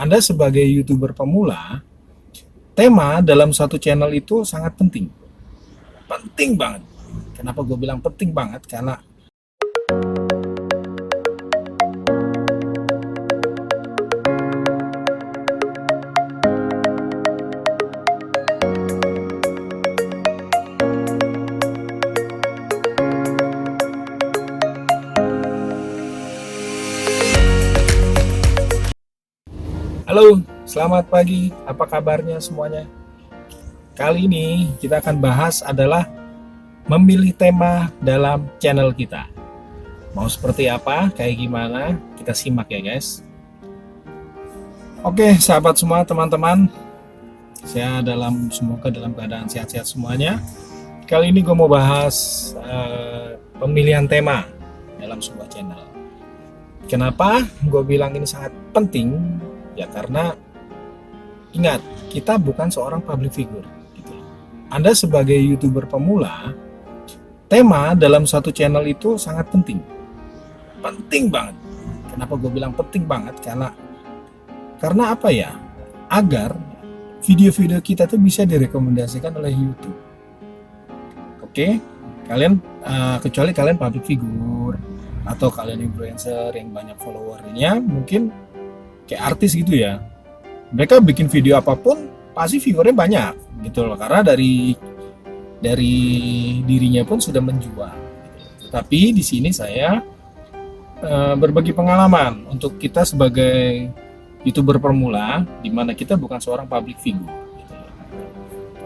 Anda sebagai YouTuber pemula, tema dalam satu channel itu sangat penting. Penting banget. Kenapa gue bilang penting banget? Karena halo, selamat pagi. Apa kabarnya semuanya? Kali ini kita akan bahas adalah memilih tema dalam channel kita. Mau seperti apa, kayak gimana, kita simak ya guys. Oke sahabat semua, teman-teman, saya semoga dalam keadaan sehat-sehat semuanya. Kali ini gue mau bahas pemilihan tema dalam sebuah channel. Kenapa gue bilang ini sangat penting? Ya karena ingat, kita bukan seorang public figure gitu. Anda sebagai YouTuber pemula, tema dalam satu channel itu sangat penting. Penting banget. Kenapa gue bilang penting banget? Karena apa ya? Agar video-video kita tuh bisa direkomendasikan oleh YouTube. Oke? Kalian kecuali kalian public figure atau kalian influencer yang banyak followernya, mungkin kayak artis gitu ya, mereka bikin video apapun pasti viewernya banyak gitu loh, karena dari dirinya pun sudah menjual gitu. Tapi di sini saya berbagi pengalaman untuk kita sebagai YouTuber pemula, di mana kita bukan seorang public figure gitu.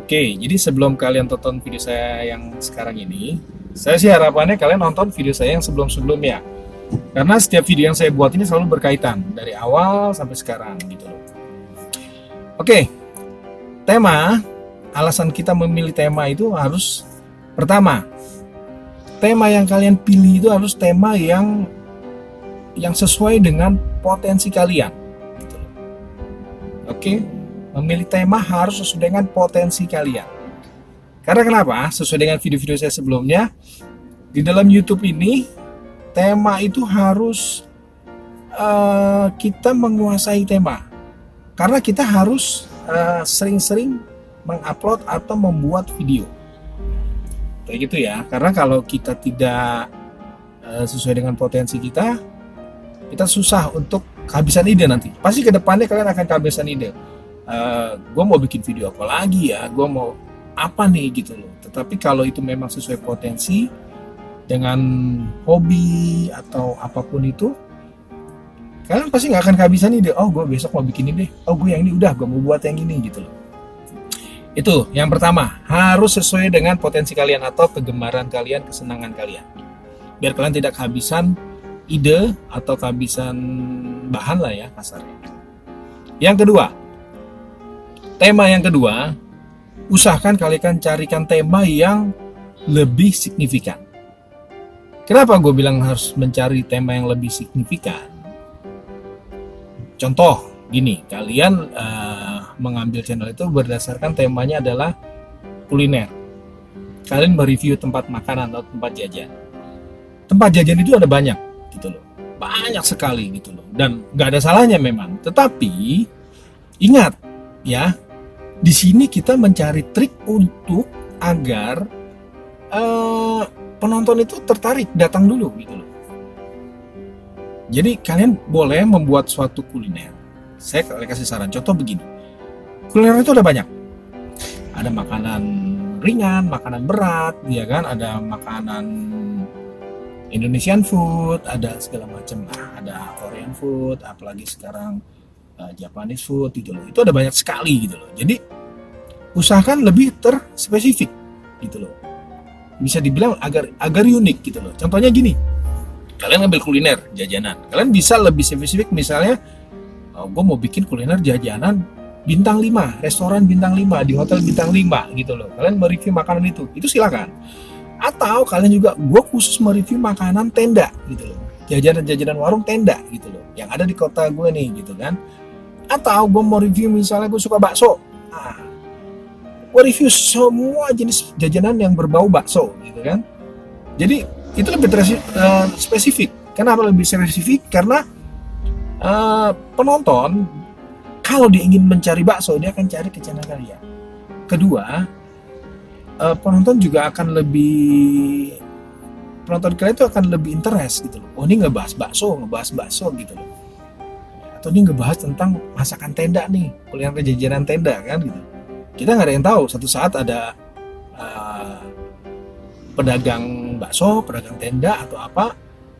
Oke, jadi sebelum kalian tonton video saya yang sekarang ini, saya sih harapannya kalian nonton video saya yang sebelumnya. Karena setiap video yang saya buat ini selalu berkaitan dari awal sampai sekarang gitu loh. Oke, tema, alasan kita memilih tema itu harus, pertama, tema yang kalian pilih itu harus tema yang sesuai dengan potensi kalian gitu loh. Oke, memilih tema harus sesuai dengan potensi kalian. Karena kenapa? Sesuai dengan video-video saya sebelumnya, di dalam YouTube ini tema itu harus kita menguasai tema, karena kita harus sering-sering mengupload atau membuat video kayak gitu ya. Karena kalau kita tidak sesuai dengan potensi kita susah untuk kehabisan ide. Nanti pasti kedepannya kalian akan kehabisan ide. Gue mau bikin video apa lagi ya, gue mau apa nih gitu loh. Tetapi kalau itu memang sesuai potensi dengan hobi atau apapun itu, kalian pasti nggak akan kehabisan ide. Oh, gue besok mau bikin ini deh. Oh, gue yang ini udah, gue mau buat yang ini gitu loh. Itu yang pertama, harus sesuai dengan potensi kalian atau kegemaran kalian, kesenangan kalian. Biar kalian tidak kehabisan ide atau kehabisan bahan lah ya kasarnya. Yang kedua, tema yang kedua, usahakan kalian carikan tema yang lebih signifikan. Kenapa gue bilang harus mencari tema yang lebih signifikan? Contoh, gini, kalian mengambil channel itu berdasarkan temanya adalah kuliner. Kalian mereview tempat makanan atau tempat jajan. Tempat jajan itu ada banyak, gitu loh. Banyak sekali, gitu loh. Dan nggak ada salahnya memang. Tetapi, ingat, ya, di sini kita mencari trik untuk agar penonton itu tertarik datang dulu gitu loh. Jadi kalian boleh membuat suatu kuliner. Saya kasih saran, contoh begini. Kuliner itu ada banyak. Ada makanan ringan, makanan berat, ya kan? Ada makanan Indonesian food, ada segala macam. Ada Korean food, apalagi sekarang Japanese food gitu loh. Itu ada banyak sekali gitu loh. Jadi usahakan lebih terspesifik gitu loh. Bisa dibilang agar unik gitu loh. Contohnya gini, kalian ngambil kuliner jajanan, kalian bisa lebih spesifik. Misalnya gue mau bikin kuliner jajanan bintang 5, restoran bintang 5, di hotel bintang 5 gitu loh. Kalian mereview makanan itu silakan. Atau kalian juga, gue khusus mereview makanan tenda gitu loh, jajanan warung tenda gitu loh, yang ada di kota gue nih gitu kan. Atau gue mau review, misalnya gue suka bakso, gue review semua jenis jajanan yang berbau bakso gitu kan. Jadi itu lebih spesifik. Kenapa lebih spesifik? Karena penonton Kalau dia ingin mencari bakso, dia akan cari ke channel kalian. Kedua, penonton kalian itu akan lebih interest gitu loh. Oh, ini ngebahas bakso gitu loh. Atau ini ngebahas tentang masakan tenda nih, kuliner jajanan tenda kan gitu. Kita nggak ada yang tahu, satu saat ada pedagang bakso, pedagang tenda atau apa,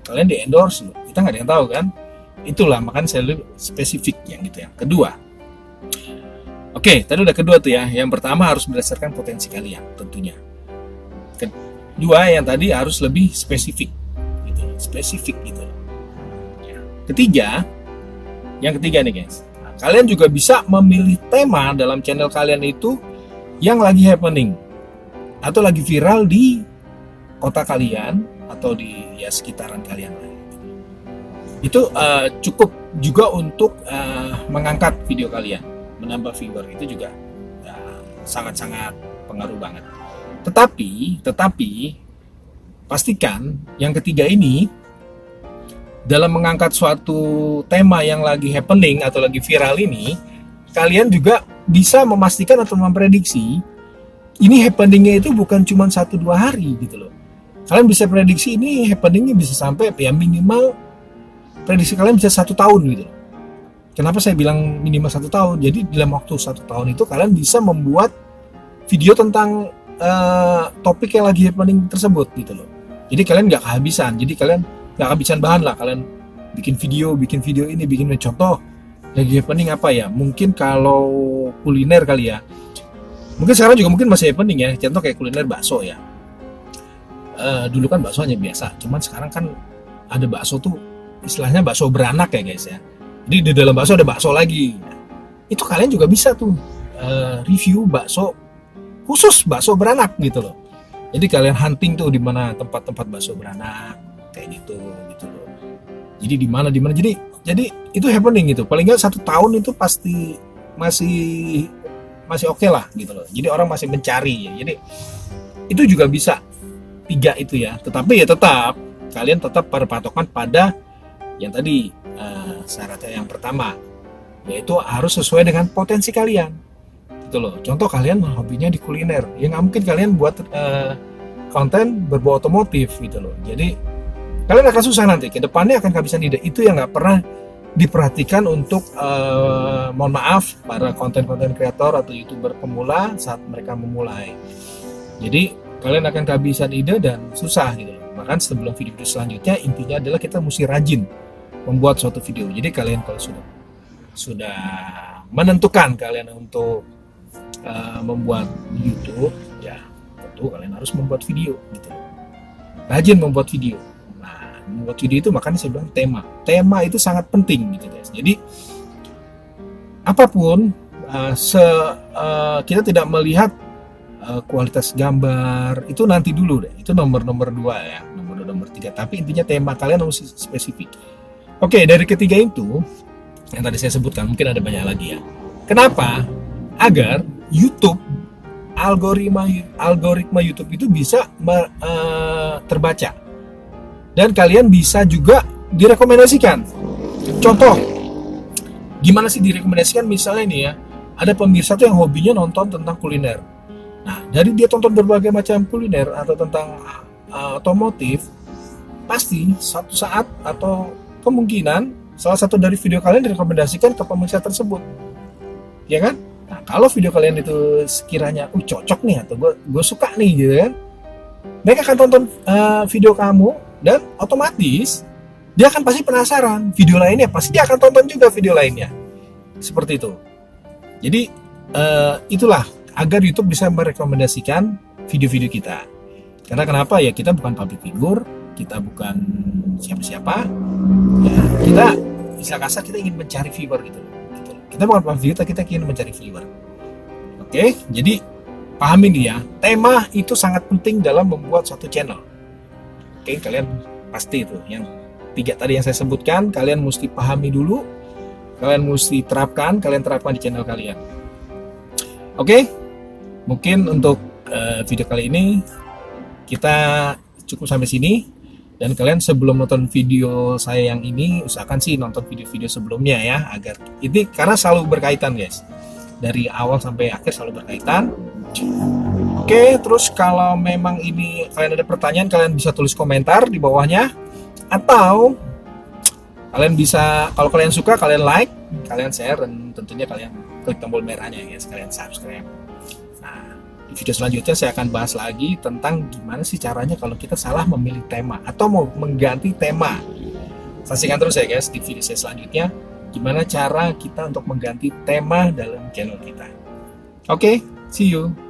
kalian di endorse loh. Kita nggak ada yang tahu kan. Itulah makanya saya lebih spesifik yang gitu. Yang kedua, oke, tadi udah kedua tuh ya. Yang pertama harus berdasarkan potensi kalian tentunya. Kedua yang tadi harus lebih spesifik gitu, Ketiga, yang ketiga nih guys, kalian juga bisa memilih tema dalam channel kalian itu yang lagi happening atau lagi viral di kota kalian atau di sekitaran kalian. Itu cukup juga untuk mengangkat video kalian, menambah viewer, itu juga sangat-sangat pengaruh banget. Tetapi pastikan yang ketiga ini dalam mengangkat suatu tema yang lagi happening atau lagi viral ini, kalian juga bisa memastikan atau memprediksi ini happeningnya itu bukan cuma 1-2 hari gitu loh. Kalian bisa prediksi ini happeningnya bisa sampai ya minimal prediksi kalian bisa 1 tahun gitu. Kenapa saya bilang minimal 1 tahun? Jadi dalam waktu 1 tahun itu kalian bisa membuat video tentang topik yang lagi happening tersebut gitu loh. Jadi kalian nggak kehabisan. Jadi kalian nggak kehabisan bahan lah. Kalian bikin video ini, bikin contoh lagi happening apa ya? Mungkin kalau kuliner kali ya. Mungkin sekarang juga mungkin masih happening ya. Contoh kayak kuliner bakso ya. Dulu kan bakso hanya biasa. Cuman sekarang kan ada bakso tuh istilahnya bakso beranak ya guys ya. Jadi di dalam bakso ada bakso lagi. Itu kalian juga bisa tuh review bakso khusus bakso beranak gitu loh. Jadi kalian hunting tuh di mana tempat-tempat bakso beranak kayak gitu loh. Jadi di mana. Jadi itu happening gitu. Paling nggak 1 tahun itu pasti masih oke lah gitu loh. Jadi orang masih mencari ya. Jadi itu juga bisa 3 itu ya. Tetapi ya tetap kalian tetap berpatokan pada yang tadi syaratnya yang pertama, yaitu harus sesuai dengan potensi kalian gitu loh. Contoh kalian hobinya di kuliner, ya nggak mungkin kalian buat konten berbau otomotif gitu loh. Jadi kalian akan susah nanti, ke depannya akan kehabisan ide. Itu yang nggak pernah diperhatikan untuk mohon maaf para konten-konten kreator atau youtuber pemula saat mereka memulai. Jadi kalian akan kehabisan ide dan susah gitu loh. Bahkan sebelum video selanjutnya, intinya adalah kita mesti rajin membuat suatu video. Jadi kalian kalau sudah menentukan kalian untuk membuat YouTube, ya tentu kalian harus membuat video gitu. Rajin membuat video. Nah, membuat video itu makanya saya bilang tema itu sangat penting gitu guys. Jadi apapun kita tidak melihat kualitas gambar itu nanti dulu deh. Itu nomor 2 ya, nomor 3. Tapi intinya tema kalian harus spesifik. Oke, dari ketiga itu yang tadi saya sebutkan, mungkin ada banyak lagi ya. Kenapa? Agar YouTube, algoritma YouTube itu bisa terbaca dan kalian bisa juga direkomendasikan. Contoh, gimana sih direkomendasikan? Misalnya nih ya, ada pemirsa tuh yang hobinya nonton tentang kuliner. Nah, dari dia tonton berbagai macam kuliner atau tentang otomotif, pasti suatu saat atau kemungkinan salah satu dari video kalian direkomendasikan ke pemirsa tersebut, ya kan? Nah, kalau video kalian itu sekiranya cocok nih atau gue suka nih gitu kan, mereka akan tonton video kamu dan otomatis dia akan pasti penasaran video lainnya, pasti dia akan tonton juga video lainnya, seperti itu. Jadi itulah agar YouTube bisa merekomendasikan video-video kita. Karena kenapa ya, kita bukan public figure, kita bukan siapa-siapa, ya kita bisa kasar kita ingin mencari viewer gitu. Kita bukan public figure, kita ingin mencari viewer. Oke, jadi pahamin ya, tema itu sangat penting dalam membuat suatu channel. Oke, kalian pasti itu yang 3 tadi yang saya sebutkan, kalian mesti pahami dulu, kalian mesti terapkan di channel kalian. Oke, mungkin untuk video kali ini kita cukup sampai sini. Dan kalian sebelum nonton video saya yang ini, usahakan sih nonton video-video sebelumnya ya, agar ini karena selalu berkaitan guys. Dari awal sampai akhir selalu berkaitan. Oke, terus kalau memang ini kalian ada pertanyaan, kalian bisa tulis komentar di bawahnya. Atau kalian bisa, kalau kalian suka, kalian like, kalian share, dan tentunya kalian klik tombol merahnya ya, kalian subscribe. Nah, di video selanjutnya saya akan bahas lagi tentang gimana sih caranya kalau kita salah memilih tema atau mau mengganti tema. Saksikan terus ya guys di video saya selanjutnya, gimana cara kita untuk mengganti tema dalam channel kita. Oke, see you.